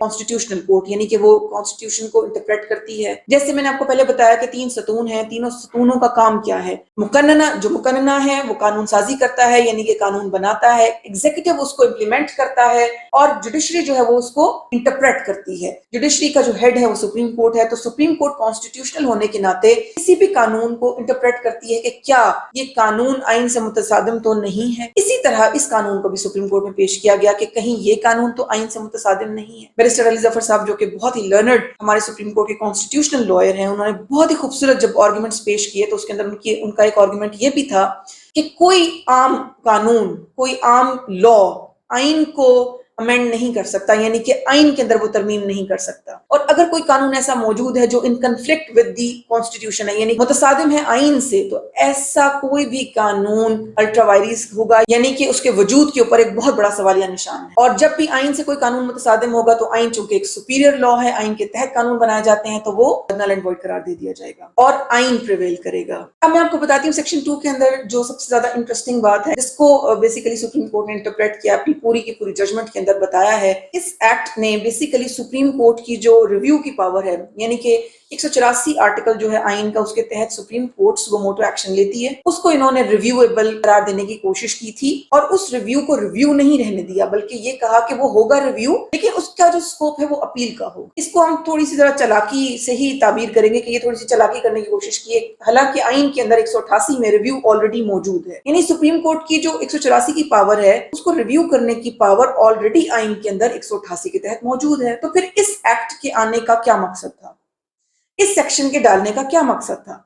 Constitutional court, یعنی کہ وہ کانسٹیٹیوشن کو انٹرپریٹ کرتی ہے. جیسے میں نے آپ کو پہلے بتایا کہ 3 ستون ہیں، تینوں ستونوں کا کام کیا ہے. مقننہ، جو مقننہ ہے وہ قانون سازی کرتا ہے، یعنی کہ قانون بناتا ہے. ایگزیکٹو اس کو امپلیمنٹ کرتا ہے، اور جوڈیشری جو ہے وہ اس کو انٹرپریٹ کرتی ہے. جوڈیشری کا جو ہیڈ ہے وہ سپریم کورٹ ہے. تو سپریم کورٹ کانسٹیٹیوشنل ہونے کے ناطے کسی بھی قانون کو انٹرپریٹ کرتی ہے کہ کیا یہ قانون آئین سے متصادم تو نہیں ہے. اسی طرح اس قانون کو بھی سپریم کورٹ میں پیش کیا گیا کہ کہیں یہ قانون تو آئین سے متصادم نہیں ہے. بیرسٹر علی ظفر صاحب جو کہ بہت ہی لرنڈ ہمارے سپریم کورٹ کے کانسٹیٹیوشنل لائر ہیں، انہوں نے بہت ہی خوبصورت جب آرگومنٹس پیش کیے تو اس کے اندر ان کا ایک آرگومنٹ یہ بھی تھا کہ کوئی عام قانون، کوئی عام لا آئین کو امینڈ نہیں کر سکتا، یعنی کہ آئین کے اندر وہ ترمیم نہیں کر سکتا. اور اگر کوئی قانون ایسا موجود ہے جو ان کنفلکٹ ود دی کانسٹیٹیوشن ہے، یعنی متصادم ہے آئین سے، تو ایسا کوئی بھی قانون الٹرا وائریس ہوگا، یعنی کہ اس کے وجود کے اوپر ایک بہت بڑا سوالیہ نشان ہے. اور جب بھی آئین سے کوئی قانون متصادم ہوگا تو آئین چونکہ ایک سپیریئر لا ہے، آئین کے تحت قانون بنائے جاتے ہیں، تو وہ نل اینڈ وائڈ قرار دے دیا جائے گا اور آئین پریویل کرے گا. اب میں آپ کو بتاتی ہوں سیکشن 2 کے اندر جو سب سے زیادہ انٹرسٹنگ بات ہے، جس کو بیسیکلی سپریم کورٹ نے انٹرپریٹ کیا اپنی پوری کی پوری ججمنٹ کے اندر بتایا ہے. اس ایکٹ نے بیسیکلی سپریم کورٹ کی جو ریویو کی پاور ہے، یعنی کہ 184 آرٹیکل جو ہے آئین کا، اس کے تحت سپریم کورٹ سو موٹو ایکشن لیتی ہے، اس کو انہوں نے ریویویبل قرار دینے کی کوشش کی تھی. اور اس ریویو کو ریویو نہیں رہنے دیا، بلکہ یہ کہا کہ وہ ہوگا ریویو، لیکن اس کا جو سکوپ ہے وہ اپیل کا ہوگا. اس کو ہم تھوڑی سی ذرا چالاکی سے ہی تعبیر کریں گے کہ یہ تھوڑی سی چالاکی کرنے کی کوشش کی ہے، حالانکہ آئین کے اندر 188 میں ریویو آلریڈی موجود ہے. یعنی سپریم کورٹ کی جو 184 کی پاور ہے، اس کو ریویو کرنے کی پاور آلریڈی آئین کے اندر 188 کے تحت موجود ہے. تو پھر اس ایکٹ کے آنے کا کیا مقصد تھا؟ اس سیکشن کے ڈالنے کا کیا مقصد تھا؟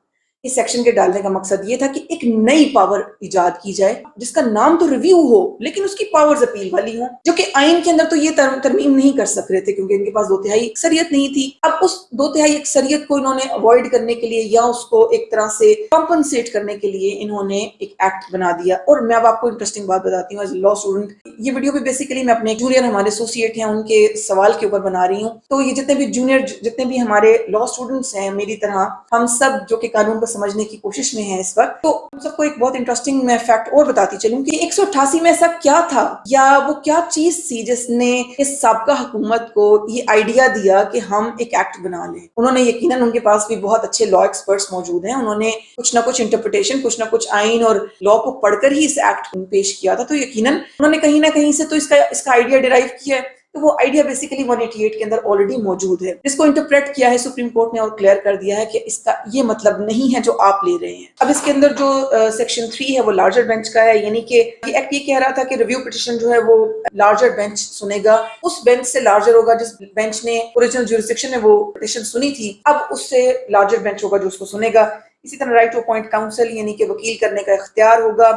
اس سیکشن کے ڈالنے کا مقصد یہ تھا کہ ایک نئی پاور ایجاد کی جائے جس کا نام تو ریویو ہو، لیکن اس کی پاورز اپیل والی ہوں، جو کہ آئین کے اندر تو یہ ترمیم نہیں کر سک رہے تھے کیونکہ ان کے پاس 2/3 اکثریت نہیں تھی. اب اس 2/3 اکثریت کو انہوں نے اوائڈ کرنے کے لیے یا اس کو ایک طرح سے کمپنسیٹ کرنے کے لیے انہوں نے ایک ایکٹ بنا دیا. اور میں اب آپ کو انٹرسٹنگ بات بتاتی ہوں، ایز لا اسٹوڈنٹ یہ ویڈیو بھی بیسیکلی میں اپنے جونیئر ہمارے ایسوسیٹ ہیں ان کے سوال کے اوپر بنا رہی ہوں. تو یہ جتنے بھی ہمارے لا اسٹوڈنٹس ہیں میری طرح، ہم سب جو کہ قانون کو سمجھنے کی کوشش میں ہیں اس وقت، تو ہم سب کو ایک بہت انٹرسٹنگ میں فیکٹ اور بتاتی چلوں کہ 188 میں ایسا کیا تھا یا وہ کیا چیز تھی جس نے اس سابقہ حکومت کو یہ آئیڈیا دیا کہ ہم ایک ایکٹ بنا لیں. انہوں نے یقیناً، ان کے پاس بھی بہت اچھے لا ایکسپرٹس موجود ہیں، انہوں نے کچھ نہ کچھ انٹرپریٹیشن، کچھ نہ کچھ آئین اور لا کو پڑھ کر ہی اس ایکٹ کو پیش کیا تھا. تو یقیناً انہوں نے کہیں نہ کہیں سے تو اس کا آئیڈیا ڈیرائیو کیا ہے. تو وہ آئیڈیا بیسیکلی 188 کے اندر آلریڈی موجود ہے، جس کو انٹرپریٹ کیا ہے سپریم کورٹ نے اور کلیئر کر دیا ہے کہ اس کا یہ مطلب نہیں ہے جو آپ لے رہے ہیں. اب اس کے اندر جو سیکشن 3 ہے وہ لارجر بینچ کا ہے، یعنی کہ یہ ایکٹ یہ کہہ رہا تھا کہ ریویو پٹیشن جو ہے وہ لارجر بینچ سنے گا، اس بینچ سے لارجر ہوگا جس بینچ نے اوریجنل جوریسڈکشن میں وہ پٹیشن سنی تھی، اب اس سے لارجر بینچ ہوگا جو اس کو سنے گا. اسی طرح رائٹ ٹو اپوائنٹ کاؤنسل، یعنی کہ وکیل کرنے کا اختیار ہوگا،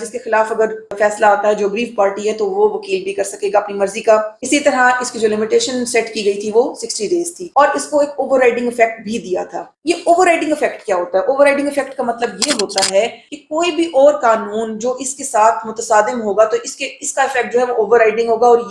جس کے خلاف اگر فیصلہ آتا ہے جو اگریو پارٹی ہے تو وہ وکیل بھی کر سکے گا اپنی مرضی کا. اسی طرح اس کی جو لمیٹیشن سیٹ کی گئی تھی وہ 60 ڈیز تھی، اور اس کو ایک اوور رائڈنگ افیکٹ بھی دیا تھا. یہ اوور رائڈنگ افیکٹ کیا ہوتا ہے؟ اوور رائڈنگ افیکٹ کا مطلب یہ ہوتا ہے کہ کوئی بھی اور قانون جو اس کے ساتھ متصادم ہوگا تو اس کا افیکٹ جو ہے وہ اوور رائڈنگ ہوگا، اور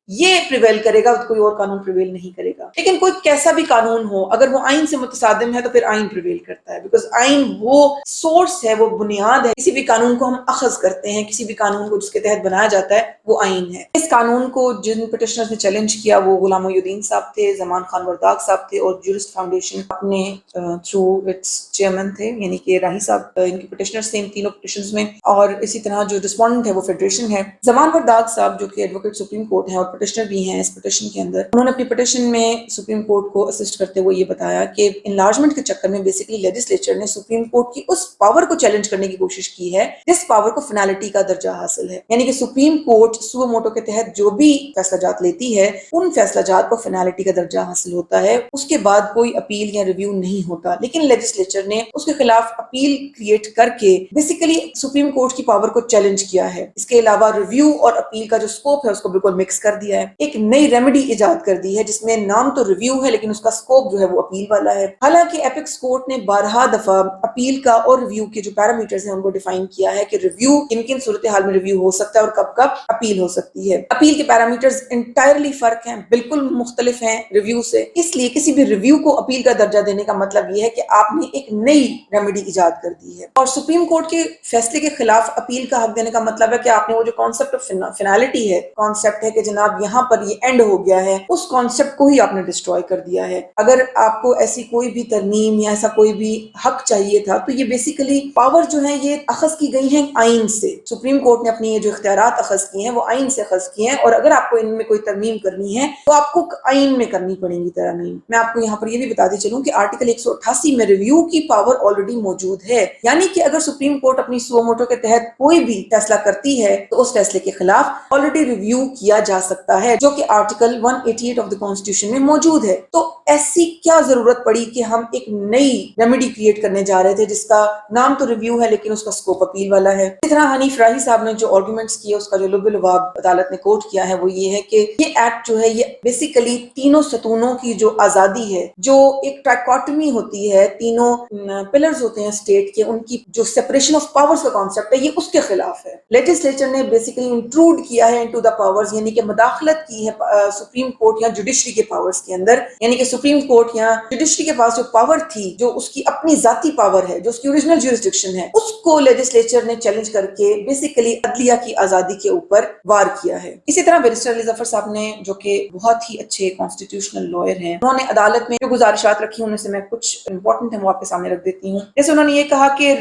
یہ پریویل کرے گا، کوئی اور قانون پریویل نہیں کرے گا. لیکن کوئی کیسا بھی قانون ہو، اگر وہ آئین سے متصادم ہے تو پھر آئین پریویل کرتا ہے، بیکاز آئین وہ سورس ہے، وہ بنیاد ہے. کسی بھی قانون کو ہم اخذ کرتے ہیں، کسی بھی قانون کو جس کے تحت بنایا جاتا ہے وہ آئین ہے. اس قانون کو جن پٹیشنرز نے چیلنج کیا وہ غلام محی الدین صاحب تھے، زمان خان ورداق صاحب تھے، اور جورسٹ فاؤنڈیشن اپنے تھرو اٹس چیئرمین تھے، یعنی کہ راہی صاحب ان کے پٹیشنرز تھے ان تینوں پٹیشنز میں. اور اسی طرح جو رسپونڈنٹ ہے وہ فیڈریشن ہے. زمان ورداق صاحب جو کہ ایڈوکیٹ سپریم کورٹ ہیں اور پٹیشنر بھی ہیں اس پٹیشن کے اندر، انہوں نے اپنی پٹیشن میں سپریم کورٹ کو اسسٹ کرتے ہوئے یہ بتایا کہ انلارجمنٹ کے چکر میں بیسیکلی لیجسلیچر نے سپریم کورٹ کی اس پاور کو چیلنج کرنے کی کوشش کی ہے جس پاور کو فنالٹی کا درجہ حاصل ہے. یعنی کہ سپریم کورٹ سو موٹو کے تحت جو بھی فیصلہ جات لیتی ہے ان فیصلہ جات کو فنالٹی کا درجہ حاصل ہوتا ہے، اس کے بعد کوئی اپیل یا ریویو نہیں ہوتا. لیکن لیجسلیچر نے اس کے خلاف اپیل کریٹ کر کے بیسیکلی سپریم کورٹ کی پاور کو چیلنج کیا ہے. اس کے علاوہ ریویو اور اپیل کا جو سکوپ ہے اس کو بالکل مکس کر دیا ہے، ایک نئی ریمیڈی ایجاد کر دی ہے جس میں نام تو ریویو ہے لیکن اس کا سکوپ جو ہے وہ اپیل والا ہے. حالانکہ ایپکس کورٹ نے 12 دفعہ اپیل کا اور ریویو کے جو پیرامیٹرز ہیں ان کو ڈیفائن کیا ہے کہ ریویو کن کن صورتحال میں ریویو ہو سکتا ہے اور کب کب اپیل ہو سکتی ہے. اپیل کے پیرامیٹرز انٹائرلی فرق ہیں، بالکل مختلف ہیں ریویو سے. اس لیے کسی بھی ریویو کو اپیل کا درجہ دینے کا مطلب یہ ہے کہ آپ نے ایک نئی ریمیڈی ایجاد کر دی ہے. اور سپریم کورٹ کے فیصلے کے خلاف اپیل کا حق دینے کا مطلب ہے کہ آپ نے وہ جو کانسیپٹ آف فنالٹی ہے، کانسیپٹ ہے کہ جناب اب یہاں پر یہ اینڈ ہو گیا ہے، اس کانسیپٹ کو ہی آپ نے ڈسٹروائے کر دیا ہے۔ اگر آپ کو ایسی کوئی بھی ترمیم یا ایسا کوئی بھی حق چاہیے تھا تو یہ بیسیکلی پاور جو ہے یہ اخذ کی گئی ہیں آئین سے۔ سپریم کورٹ نے اپنی یہ جو اختیارات اخذ کیے ہیں وہ آئین سے اخذ کیے ہیں، اور اگر آپ کو ان میں کوئی ترمیم کرنی ہے تو آپ کو آئین میں کرنی پڑیں گی ترمیم۔ میں آپ کو یہاں پر یہ بھی بتاتے چلوں کہ آرٹیکل 188 میں ریویو کی پاور آلریڈی موجود ہے، یعنی کہ اگر سپریم کورٹ اپنی سو موٹو کے تحت کوئی بھی فیصلہ کرتی ہے تو اس فیصلے کے خلاف آلریڈی ریویو کیا جا سکتا ہے، جو کہ آرٹیکل 188 آف دا کانسٹیٹیوشن میں موجود ہے۔ تو ایسی کیا ضرورت پڑی کہ ہم ایک نئی ریمیڈی کریٹ کرنے جا رہے تھے جس کا نام تو ریویو ہے لیکن اس کا سکوپ اپیل والا ہے۔ اسی طرح حنیف راہی صاحب نے جو آرگومنٹس کیے، اس کا جو لب لباب عدالت نے کوٹ کیا ہے وہ یہ ہے کہ یہ ایکٹ جو ہے یہ بیسیکلی تینوں ستونوں کی جو آزادی ہے، جو ایک ٹرائکوٹمی ہوتی ہے، تینوں پلرز ہوتے ہیں اسٹیٹ کے، ان کی جو سیپریشن آف پاورز کا کانسیپٹ ہے یہ اس کے خلاف ہے۔ لیجسلیچر نے بیسیکلی انٹروڈ کیا ہے انٹو دا پاورز، یعنی کہ مداخلت کی ہے سپریم کورٹ یا جوڈیشری کے پاورز کے اندر، یعنی کہ سپریم کورٹ یا جوڈیشری کے پاس جو پاور تھی، جو اس کی اپنی ذاتی پاور ہے، جو اس کی اوریجنل جیورسڈکشن ہے، اس کو لیجسلیچر نے چیلنج کر کے بیسیکلی عدلیہ کی آزادی کے اوپر وار کیا ہے۔ اسی طرح بیرسٹر علی ظفر صاحب نے، جو کہ بہت ہی اچھے کانسٹیٹیوشنل لائر ہیں، انہوں نے عدالت میں جو گزارشات رکھی ان میں سے میں کچھ امپورٹنٹ ہیں وہ آپ کے سامنے رکھ دیتی ہوں۔ جیسے انہوں نے یہ کہا کہ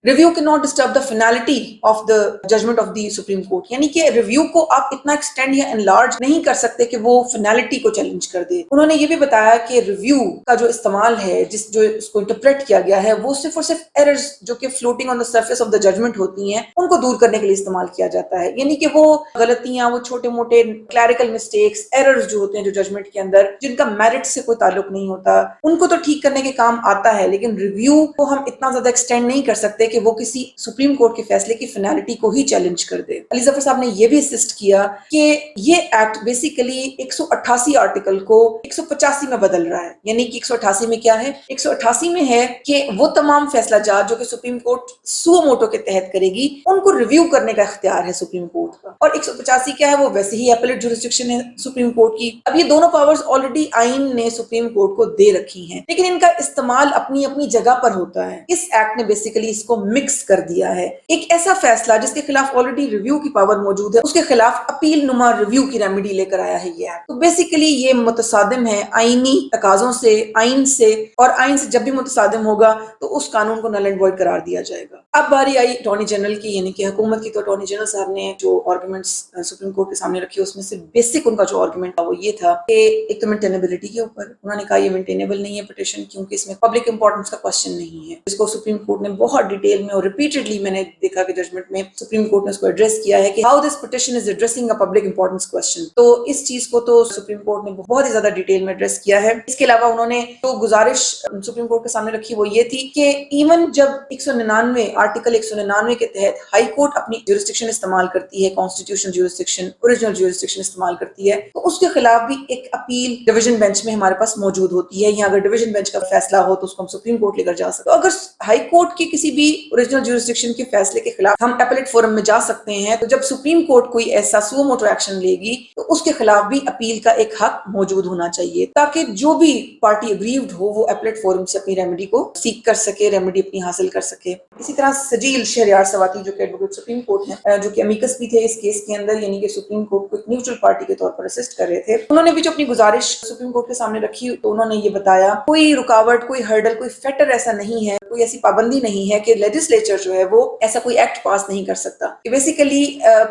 ریویو کی not disturb the finality of the judgment of the Supreme Court, یعنی کہ ریویو کو آپ اتنا ایکسٹینڈ یا انلارج نہیں کر سکتے کہ وہ فینالٹی کو چیلنج کر دے۔ انہوں نے یہ بھی بتایا کہ ریویو کا جو استعمال ہے، جو اس کو انٹرپریٹ کیا گیا ہے، وہ صرف اور صرف ایررز جو کہ floating on the surface of the judgement ہوتی ہیں ان کو دور کرنے کے لیے استعمال کیا جاتا ہے، یعنی کہ وہ غلطیاں، وہ چھوٹے موٹے کلیریکل مسٹیکس، ایررز جو ہوتے ہیں جو ججمنٹ کے اندر، جن کا میرٹ سے کوئی تعلق نہیں ہوتا، ان کو تو ٹھیک کرنے کے کام آتا ہے، لیکن ریویو کو ہم اتنا زیادہ ایکسٹینڈ نہیں کر سکتے کہ وہ کسی سپریم کورٹ کے فیصلے کی فینالٹی کو ہی چیلنج کر دے۔ علی ظفر صاحب نے یہ بھی اسسٹ کیا کہ یہ ایکٹ بیسیکلی 188 آرٹیکل کو 185 میں بدل رہا ہے، یعنی کہ 188 میں کیا ہے؟ 188 میں ہے کہ وہ تمام فیصلہ جات جو کہ سپریم کورٹ سو موٹو کے تحت کرے گی ان کو ریویو کرنے کا اختیار ہے سپریم کورٹ کا، اور 185 کیا ہے؟ وہ ویسے ہی ایپلیٹ جورسڈکشن ہے سپریم کورٹ کی۔ اب یہ دونوں پاورز آلریڈی آئین نے سپریم کورٹ کو دے رکھی ہیں، لیکن ان کا استعمال اپنی اپنی جگہ پر ہوتا ہے۔ اس ایکٹ نے بیسیکلی اس کو مکس کر دیا ہے۔ ایک ایسا فیصلہ جس کے خلاف آلریڈی ریویو کی پاور موجود ہے، اس کے خلاف اپیل نما ریویو کی ریمیڈی لے کر آیا ہے یہ ایکٹ۔ تو بیسیکلی یہ متصادم ہے آئینی تقاضوں سے، آئین سے، اور آئین سے جب بھی متصادم ہوگا تو اس قانون کو نل اینڈ وائڈ قرار دیا جائے گا۔ اب باری آئی اٹارنی جنرل کی، یعنی کہ حکومت کی۔ تو اٹارنی جنرل صاحب نے جو آرگومنٹس سپریم کورٹ کے سامنے رکھے اس میں سے بیسک ان کا جو آرگومنٹ تھا وہ یہ تھا کہ ایک تو مینٹینیبلٹی کے اوپر انہوں نے کہا یہ مینٹینیبل نہیں ہے پٹیشن، کیونکہ اس میں پبلک امپورٹنس کا کوسچن نہیں ہے، جس کو سپریم کورٹ نے بہت ڈیٹیل میں اور ریپیٹڈلی میں نے دیکھا کہ ججمنٹ میں سپریم کورٹ نے اس کو ایڈریس کیا ہے کہ how this petition is addressing a public importance question. تو اس چیز کو تو سپریم کورٹ نے بہت ہی زیادہ ڈیٹیل میں ایڈریس کیا ہے۔ اس کے علاوہ انہوں نے جو گزارش سپریم کورٹ کے سامنے رکھی وہ یہ تھی کہ ایون جب 199 آرٹیکل 199 کے تحت ہائی کورٹ اپنی جورسڈکشن استعمال کرتی ہے، کانسٹیٹیوشن جورسڈکشن، اوریجنل جورسڈکشن استعمال کرتی ہے، تو اس کے خلاف بھی ایک اپیل ڈویژن بینچ میں ہمارے پاس موجود ہوتی ہے، یا اگر ڈویژن بینچ کا فیصلہ ہو تو اس کو ہم سپریم کورٹ لے کر جا سکتے ہیں۔ تو اگر ہائی کورٹ کے کسی بھی اوریجنل جورسڈکشن کے فیصلے کے خلاف ہم اپیلیٹ فورم میں جا سکتے ہیں، تو جب سپریم کورٹ کوئی ایسا سو موٹو ایکشن لے گی تو اس کے خلاف بھی اپیل کا ایک حق موجود ہونا چاہیے، تاکہ جو بھی پارٹی اگریوڈ ہو وہ اپیلیٹ فورم سے اپنی ریمیڈی کو سیک کر سکے، ریمیڈی اپنی حاصل کر سکے۔ اسی طرح سجیل شہریار سواتی جو کہ ایڈوکیٹ سپریم کورٹ ہیں، جو کہ امیکس بھی تھے اس کیس کے اندر، یعنی کہ سپریم کورٹ کو ایک نیوٹرل پارٹی کے طور پر اسسٹ کر رہے تھے، انہوں نے بھی جو اپنی گزارش سپریم کورٹ کے سامنے رکھی تو انہوں نے یہ بتایا کوئی رکاوٹ، کوئی ہرڈل، کوئی فیکٹر ایسا نہیں ہے، کوئی ایسی پابندی نہیں ہے کہ لیجسلیچر جو ہے وہ ایسا کوئی ایکٹ پاس نہیں کر سکتا۔ کہ بیسیکلی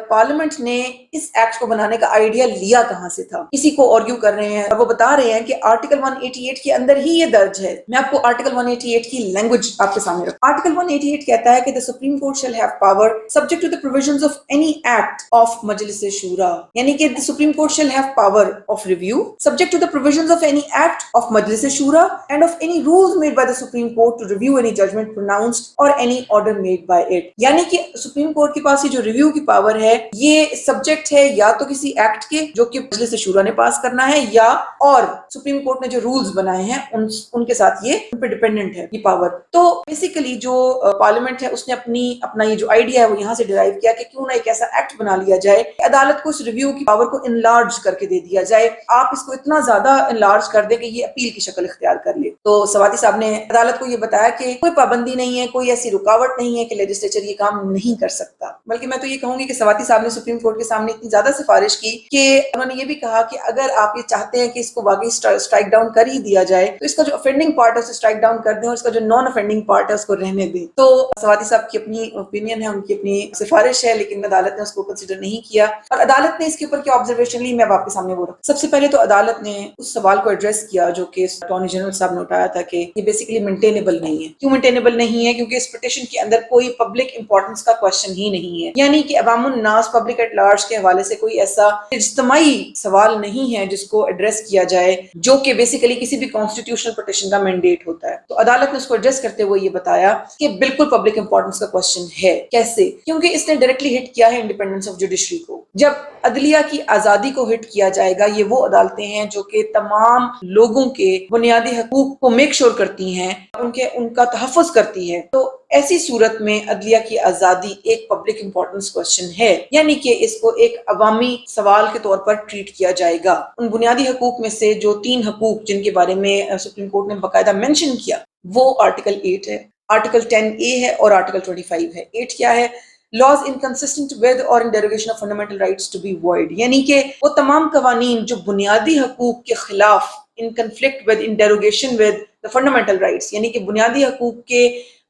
پارلیمنٹ نے اس ایکٹ کو بنانے کا آئیڈیا لیا کہاں سے تھا، کسی کو آرگیو کر رہے ہیں اور وہ بتا رہے ہیں کہ آرٹیکل 188 کے اندر ہی یہ درج ہے۔ میں آپ کو آرٹیکل 188 کی لینگویج آپ کے سامنے رکھوں۔ آرٹیکل 188 کہتا ہے کہ the Supreme Court shall have power subject to the provisions of any act of مجلس شورا، یعنی کہ the Supreme Court shall have power of review subject to the provisions of any act of مجلس شورا and of any rules made by the Supreme Court to review any judgment pronounced or any order made by it۔ یعنی کہ supreme court کے پاس یہ جو review کی power ہے یہ سبجیکٹ ہے یا تو کسی ایکٹ کے جو کہ مجلس شورا نے پاس کرنا ہے، یا اور سپریم کورٹ نے جو رولز بنائے ہیں ان کے ساتھ یہ ان پہ ڈیپینڈنٹ ہے یہ پاور۔ تو بیسیکلی جو پارلیمنٹ ہے اس نے اپنا یہ جو آئیڈیا ہے وہ یہاں سے ڈرائیو کیا کہ کیوں نہ ایک ایسا ایکٹ بنا لیا جائے کہ عدالت کو اس ریویو کی پاور کو انلارج کر کے دے دیا جائے، آپ اس کو اتنا زیادہ انلارج کر دیں کہ یہ اپیل کی شکل اختیار کر لے۔ تو سواتی صاحب نے عدالت کو یہ بتایا کہ کوئی پابندی نہیں ہے, کوئی ایسی رکاوٹ نہیں ہے کہ لیجسلیچر یہ کام نہیں کر سکتا. بلکہ میں تو یہ کہوں گی کہ سواتی صاحب نے سپریم کورٹ کے سامنے اتنی زیادہ سفارش کی کہ انہوں نے یہ بھی کہا کہ اگر آپ یہ چاہتے ہیں کہ اس کو واقعی اسٹرائک ڈاؤن کر ہی دیا جائے تو اس کا جو افینڈنگ پارٹ ہے اسے اسٹرائک ڈاؤن کر دیں اور اس کا جو نان افینڈنگ پارٹ ہے اس کو رہنے دیں. تو سواتی صاحب کی اپنی اوپینین ہے, ان کی اپنی سفارش ہے, لیکن عدالت نے اس کو کنسیڈر نہیں کیا. اور عدالت نے اس کے اوپر کیا آبزرویشن لی, میں آپ کے سامنے وہ رکھوں. سب سے پہلے تو عدالت نے اس سوال کو ایڈریس کیا جو کہ اٹارنی جنرل صاحب نے اٹھایا تھا کہ یہ بیسیکلی مینٹینیبل نہیں ہے. کیوں مینٹینیبل نہیں ہے؟ کیونکہ اس پٹیشن کے اندر کوئی پبلک امپورٹنس کا کوشچن ہی نہیں ہے, یعنی کہ عوام الناس پبلک ایٹ لارج کے حوالے سے کوئی ایسا اجتماعی سوال نہیں ہے جس کو ایڈریس کیا جائے جو کہ بیسیکلی کسی بھی کانسٹیٹیوشنل پٹیشن کا مینڈیٹ ہوتا ہے. تو عدالت نے اس کو ایڈریس کرتے ہوئے یہ بتایا کہ بالکل پبلک امپورٹنس کا کوشچن ہے. کیسے؟ کیونکہ اس نے ڈائریکٹلی ہٹ کیا ہے انڈیپینڈنس آف جوڈیشری کو. جب عدلیہ کی آزادی کو ہٹ کیا جائے گا, یہ وہ عدالتیں ہیں جو کہ تمام لوگوں کے بنیادی حقوق کو میک شور کرتی ہیں, ان کا تحفظ کرتی ہے, تو ایسی صورت میں عدلیہ کی آزادی ایک پبلک امپورٹنس کوشچن ہے, یعنی کہ اس کو ایک عوامی سوال کے طور پر ٹریٹ کیا جائے گا. ان بنیادی حقوق میں سے جو 3 حقوق جن کے بارے میں سپریم کورٹ نے باقاعدہ مینشن کیا وہ آرٹیکل 8 ہے, آرٹیکل 10A ہے اور آرٹیکل 25 ہے. 8 کیا ہے؟ laws inconsistent with or in derogation of fundamental rights to be void, یعنی کہ وہ تمام قوانین جو بنیادی حقوق کے خلاف in conflict with, in derogation with the fundamental rights, یعنی کہ بنیادی حقوق کے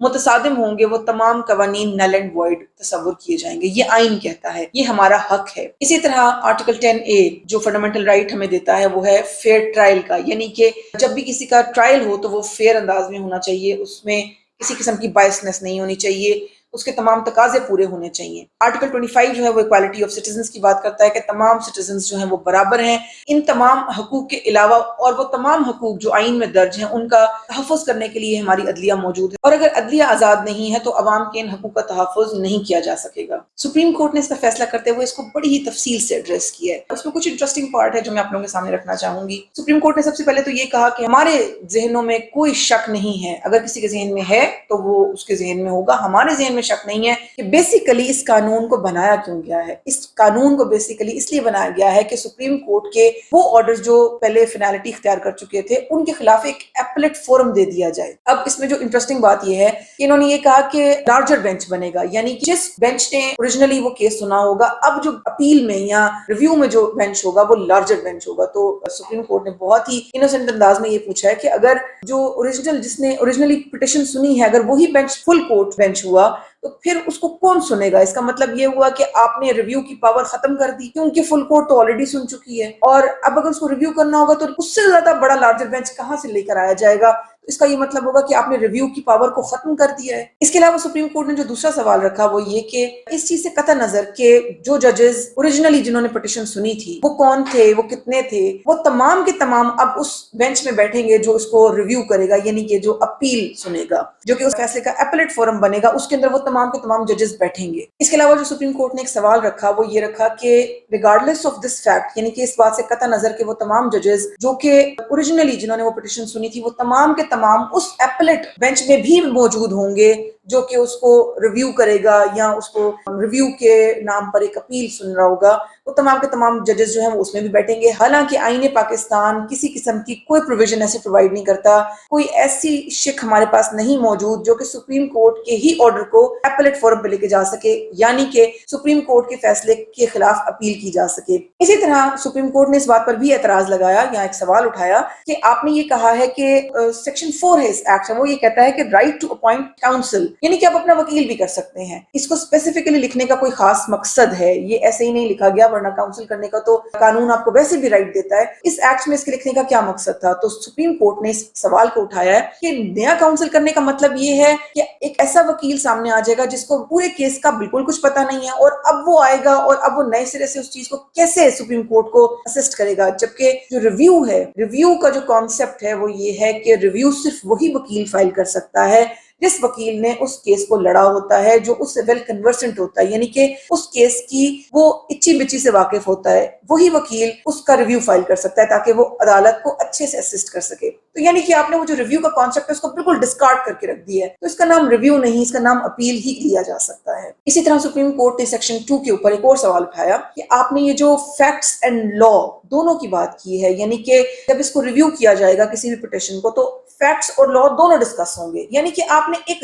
متصادم ہوں گے, وہ تمام قوانین null and void تصور کیے جائیں گے. یہ آئین کہتا ہے, یہ ہمارا حق ہے. اسی طرح آرٹیکل 10A جو فنڈامنٹل رائٹ ہمیں دیتا ہے وہ ہے فیئر ٹرائل کا, یعنی کہ جب بھی کسی کا ٹرائل ہو تو وہ فیئر انداز میں ہونا چاہیے, اس میں کسی قسم کی بائسنس نہیں ہونی چاہیے, اس کے تمام تقاضے پورے ہونے چاہیے. آرٹیکل 25 جو ہے وہ ایکوالٹی آف سٹیزنز کی بات کرتا ہے کہ تمام سٹیزنز جو ہیں وہ برابر ہیں. ان تمام حقوق کے علاوہ اور وہ تمام حقوق جو آئین میں درج ہیں ان کا تحفظ کرنے کے لیے ہماری عدلیہ موجود ہے, اور اگر عدلیہ آزاد نہیں ہے تو عوام کے ان حقوق کا تحفظ نہیں کیا جا سکے گا. سپریم کورٹ نے اس کا فیصلہ کرتے ہوئے اس کو بڑی ہی تفصیل سے ایڈریس کیا ہے. اس میں کچھ انٹرسٹنگ پارٹ ہے جو میں آپ لوگوں کے سامنے رکھنا چاہوں گی. سپریم کورٹ نے سب سے پہلے تو یہ کہا کہ ہمارے ذہنوں میں کوئی شک نہیں ہے, اگر کسی کے ذہن میں ہے تو وہ اس کے ذہن میں ہوگا, ہمارے ذہن میں شک نہیں ہے کہ بیسیکلی اس قانون کو بنایا کیوں گیا ہے. اس قانون کو بیسیکلی اس لیے بنایا گیا ہے کہ سپریم کورٹ کے وہ آرڈرز جو پہلے فینالٹی اختیار کر چکے تھے ان کے خلاف ایک ایپلیٹ فورم دے دیا جائے. اب اس میں جو انٹرسٹنگ بات یہ ہے کہ انہوں نے یہ کہا کہ لارجر بینچ بنے گا, یعنی کہ جس بینچ نے اوریجنلی وہ کیس سنا ہوگا اب جو اپیل میں یا ریویو میں جو بینچ ہوگا وہ لارجر بینچ ہوگا. تو سپریم کورٹ نے بہت ہی انوسنٹ انداز میں یہ پوچھا ہے کہ اگر جو جس نے اوریجنلی پٹیشن سنی ہے اگر وہی بینچ فل کورٹ بینچ ہوا تو پھر اس کو کون سنے گا؟ اس کا مطلب یہ ہوا کہ آپ نے ریویو کی پاور ختم کر دی, کیونکہ فل کورٹ تو آلریڈی سن چکی ہے, اور اب اگر اس کو ریویو کرنا ہوگا تو اس سے زیادہ بڑا لارجر بینچ کہاں سے لے کر آیا جائے گا؟ اس کا یہ مطلب ہوگا کہ آپ نے ریویو کی پاور کو ختم کر دیا ہے. اس کے علاوہ سپریم کورٹ نے جو دوسرا سوال رکھا وہ یہ کہ اس چیز سے قطع نظر کہ جو ججز اوریجنلی جنہوں نے پٹیشن سنی تھی وہ کون تھے, وہ کتنے تھے, وہ تمام کے تمام اب اس بینچ میں بیٹھیں گے جو اس کو ریویو کرے گا, یعنی کہ جو اپیل سنے گا, جو کہ اس فیصلے کا ایپلیٹ فورم بنے گا, اس کے اندر وہ تمام کے تمام ججز بیٹھیں گے. اس کے علاوہ جو سپریم کورٹ نے ایک سوال رکھا وہ یہ رکھا کہ ریگارڈلیس آف دس فیکٹ, یعنی کہ اس بات سے قطع نظر کہ وہ تمام ججز جو کہ اوریجنلی جنہوں نے وہ پٹیشن سنی تھی وہ تمام کے تمام اس ایپلیٹ بینچ میں بھی موجود ہوں گے جو کہ اس کو ریویو کرے گا یا اس کو ریویو کے نام پر ایک اپیل سن رہا ہوگا, وہ تمام کے تمام ججز جو ہیں وہ اس میں بھی بیٹھیں گے. حالانکہ آئین پاکستان کسی قسم کی کوئی پروویژن ایسے پرووائڈ نہیں کرتا, کوئی ایسی شک ہمارے پاس نہیں موجود جو کہ سپریم کورٹ کے ہی آرڈر کو ایپلیٹ فورم پہ لے کے جا سکے, یعنی کہ سپریم کورٹ کے فیصلے کے خلاف اپیل کی جا سکے. اسی طرح سپریم کورٹ نے اس بات پر بھی اعتراض لگایا یا ایک سوال اٹھایا کہ آپ نے یہ کہا ہے کہ سیکشن 4 ہے اس ایکٹ میں, وہ یہ کہتا ہے کہ رائٹ ٹو اپوائنٹ کاؤنسل, یعنی کہ آپ اپنا وکیل بھی کر سکتے ہیں. اس کو اسپیسیفکلی لکھنے کا کوئی خاص مقصد ہے, یہ ایسے ہی نہیں لکھا گیا, ورنہ کاؤنسل کرنے کا تو قانون آپ کو ویسے بھی رائٹ دیتا ہے. اس ایکٹ میں اس کے لکھنے کا کیا مقصد تھا؟ تو سپریم کورٹ نے اس سوال کو اٹھایا ہے کہ نیا کاؤنسل کرنے کا مطلب یہ ہے کہ ایک ایسا وکیل سامنے آ جائے گا جس کو پورے کیس کا بالکل کچھ پتا نہیں ہے, اور اب وہ آئے گا اور اب وہ نئے سرے سے اس چیز کو کیسے سپریم کورٹ کو اسسٹ کرے گا, جبکہ جو ریویو ہے, ریویو کا جو کانسیپٹ ہے وہ یہ ہے کہ ریویو صرف وہی وکیل فائل کر سکتا ہے جس وکیل نے اس کیس کو لڑا ہوتا ہے, جو اس سے ویل کنورسنٹ ہوتا ہے, یعنی کہ اس کیس کی وہ اچھی بچی سے واقف ہوتا ہے, وہی وکیل اس کا ریویو فائل کر سکتا ہے تاکہ وہ عدالت کو اچھے سے اسسٹ کر سکے. تو یعنی کہ آپ نے وہ جو ریویو کا کانسیپٹ ہے اس کو بالکل ڈسکارڈ کر کے رکھ دیا ہے, تو اس کا نام ریویو نہیں, اس کا نام اپیل ہی لیا جا سکتا ہے. اسی طرح سپریم کورٹ نے سیکشن 2 کے اوپر ایک اور سوال اٹھایا کہ آپ نے یہ جو فیکٹس اینڈ لا دونوں کی بات کی ہے, یعنی کہ جب اس کو ریویو کیا جائے گا کسی بھی پٹیشن کو تو فیکٹس اور لا دونوں ڈسکس ہوں گے, یعنی کہ آپ آپ نے ایک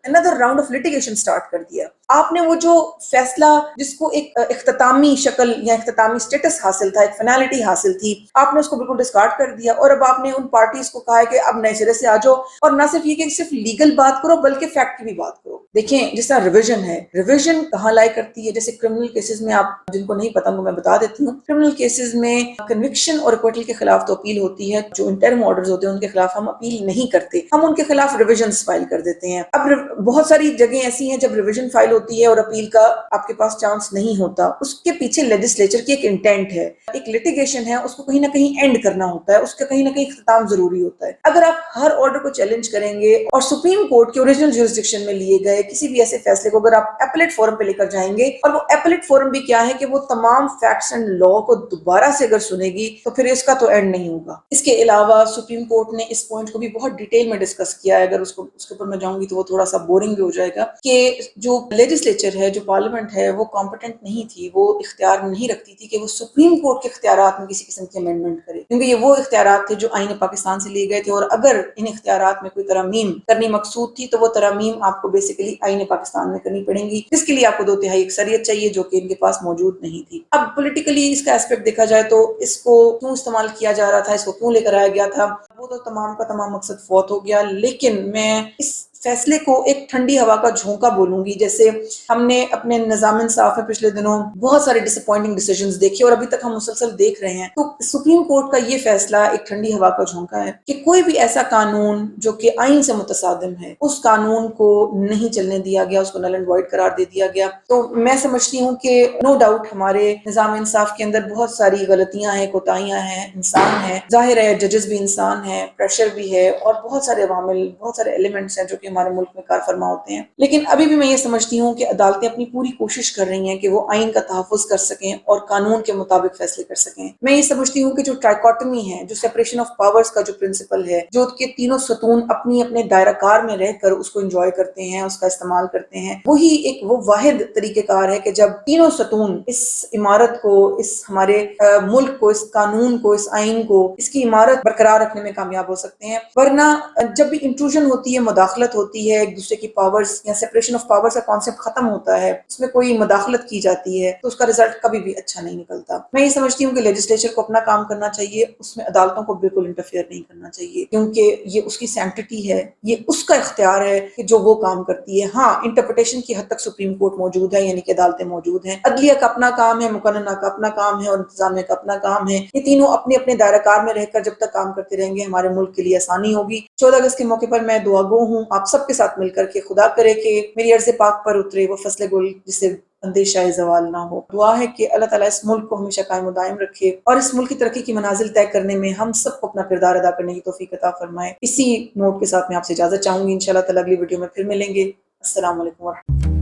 another round of litigation start کر دیا. آپ نے وہ جو فیصلہ جس کو ایک اختتامی شکل یا اختتامی سٹیٹس حاصل تھا، ایک فینالٹی حاصل تھی، آپ نے اس کو بالکل ڈسکارڈ کر دیا. اور اب آپ نے ان پارٹیز کو کہا ہے کہ اب نئے سرے سے آ جاؤ، اور نہ صرف یہ کہ صرف لیگل بات کرو بلکہ فیکٹ کی بھی بات کرو. دیکھیں جس طرح ریویژن ہے، ریویژن کہاں لائے کرتی ہے؟ جیسے کرمنل کیسز میں، آپ جن کو نہیں پتا میں بتا دیتی ہوں، کرمنل کیسز میں کنوکشن اور اکویٹل کے خلاف تو اپیل ہوتی ہے. جو انٹرم آرڈرز ہوتے ہیں ان کے خلاف ہم اپیل نہیں کرتے، ہم ان کے خلاف ریویژنز فائل کر دیتے ہیں. اب بہت ساری جگہیں ایسی ہیں جب ریویژن فائل ہوتی ہے اور اپیل کا آپ کے پاس چانس نہیں ہوتا. اس کے پیچھے لیجسلیچر کی ایک انٹینٹ ہے، ایک لیٹیگیشن ہے، اس کو کہیں نہ کہیں اینڈ کرنا ہوتا ہے، اس کا کہیں نہ کہیں اختتام ضروری ہوتا ہے. اگر آپ ہر آرڈر کو چیلنج کریں گے اور سپریم کورٹ کے اوریجنل جیورسڈکشن میں لیے گئے کسی بھی ایسے فیصلے کو اگر آپ ایپلیٹ فورم پہ لے کر جائیں گے، اور وہ ایپلیٹ فورم بھی کیا ہے کہ وہ تمام فیکٹس اینڈ لا کو دوبارہ سے اگر سنے گی تو پھر اس کا تو اینڈ نہیں ہوگا. اس کے علاوہ سپریم کورٹ نے اس پوائنٹ کو بھی بہت ڈیٹیل میں ڈسکس کیا ہے. اگر اس کے اوپر میں جاؤں گی تو وہ تھوڑا سا بورنگ بھی ہو جائے گا، کہ جو لیجسلیچر ہے، جو پارلیمنٹ ہے، وہ کمپیٹنٹ نہیں تھی، وہ اختیار نہیں رکھتی تھی کہ وہ سپریم کورٹ کے اختیارات میں کسی قسم کی امینڈمنٹ کرے، کیونکہ یہ وہ اختیارات تھے جو آئین پاکستان سے لیے گئے تھے. اور اگر ان اختیارات میں کوئی ترامیم کرنی مقصود تھی تو وہ ترامیم آپ کو بیسیکلی آئین پاکستان میں کرنی پڑیں گی، جس کے لیے آپ کو 2/3 اکثریت چاہیے، جو کہ ان کے پاس موجود نہیں تھی. اب پولیٹیکلی اس کا ایسپیکٹ دیکھا جائے تو اس کو کیوں استعمال کیا جا رہا تھا، اس کو کیوں لے کر آیا گیا تھا، وہ تو تمام کا تمام مقصد فوت ہو گیا. لیکن میں اس فیصلے کو ایک ٹھنڈی ہوا کا جھونکا بولوں گی. جیسے ہم نے اپنے نظام انصاف میں پچھلے دنوں بہت سارے ڈس اپوائنٹنگ ڈیسیژنز دیکھے اور ابھی تک ہم مسلسل دیکھ رہے ہیں، تو سپریم کورٹ کا یہ فیصلہ ایک ٹھنڈی ہوا کا جھونکا ہے کہ کوئی بھی ایسا قانون جو کہ آئین سے متصادم ہے اس قانون کو نہیں چلنے دیا گیا، اس کو نل اینڈ وائڈ قرار دے دیا گیا. تو میں سمجھتی ہوں کہ نو ڈاؤٹ ہمارے نظام انصاف کے اندر بہت ساری غلطیاں ہیں، کوتاہیاں ہیں، انسان ہیں، ظاہر ہے ججز بھی انسان ہیں، پریشر بھی ہے، اور بہت سارے عوامل، بہت سارے ایلیمنٹس ہیں جو کہ ہمارے ملک میں کار فرما ہوتے ہیں. لیکن ابھی بھی میں یہ سمجھتی ہوں کہ عدالتیں اپنی پوری کوشش کر رہی ہیں کہ وہ آئین کا تحفظ کر سکیں اور قانون کے مطابق فیصلے کر سکیں. میں یہ سمجھتی ہوں کہ جو ٹرائیکاٹمی ہے، جو سیپریشن آف پاورز کا جو پرنسپل ہے، جو کہ تینوں ستون اپنے دائرہ کار میں رہ کر اس کو انجوائے کرتے ہیں، اس کا استعمال کرتے ہیں، وہی ایک وہ واحد طریقہ کار ہے کہ جب تینوں ستون اس عمارت کو، اس ہمارے ملک کو، اس قانون کو، اس آئین کو، اس کی عمارت برقرار رکھنے میں کامیاب ہو سکتے ہیں. ورنہ جب بھی انٹروژن ہوتی ہے، مداخلت ہوتی ہے ایک دوسرے کی پاورز، یا سیپریشن آف پاورز کا کانسیپٹ ختم ہوتا ہے، اس میں کوئی مداخلت کی جاتی ہے تو اس کا رزلٹ کبھی بھی اچھا نہیں نکلتا. میں یہ سمجھتی ہوں کہ لیجسلیچر کو اپنا کام کرنا چاہیے، اس میں عدالتوں کو بالکل انٹرفیئر نہیں کرنا چاہیے، کیونکہ یہ اس کی سینکٹٹی ہے، یہ اس کا اختیار ہے کہ جو وہ کام کرتی ہے. ہاں، انٹرپریٹیشن کی حد تک سپریم کورٹ موجود ہے، یعنی کہ عدالتیں موجود ہیں، عدلیہ کا اپنا کام ہے، مقننہ کا اپنا کام ہے، اور انتظامیہ کا اپنا کام ہے. یہ تینوں اپنے دائرہ کار میں رہ کر جب تک کام کرتے رہیں گے ہمارے ملک کے لیے آسانی ہوگی. 14 اگست کے موقع پر میں دعا گو ہوں آپ سب کے ساتھ مل کر کے، خدا کرے کہ میری عرض پاک پر اترے وہ فصل گل جس سے اندیشہ زوال نہ ہو. دعا ہے کہ اللہ تعالیٰ اس ملک کو ہمیشہ قائم و دائم رکھے اور اس ملک کی ترقی کی منازل طے کرنے میں ہم سب کو اپنا کردار ادا کرنے کی توفیق عطا فرمائے. اسی نوٹ کے ساتھ میں آپ سے اجازت چاہوں گی. انشاءاللہ تعالیٰ اگلی ویڈیو میں پھر ملیں گے. السلام علیکم ورحمۃ اللہ.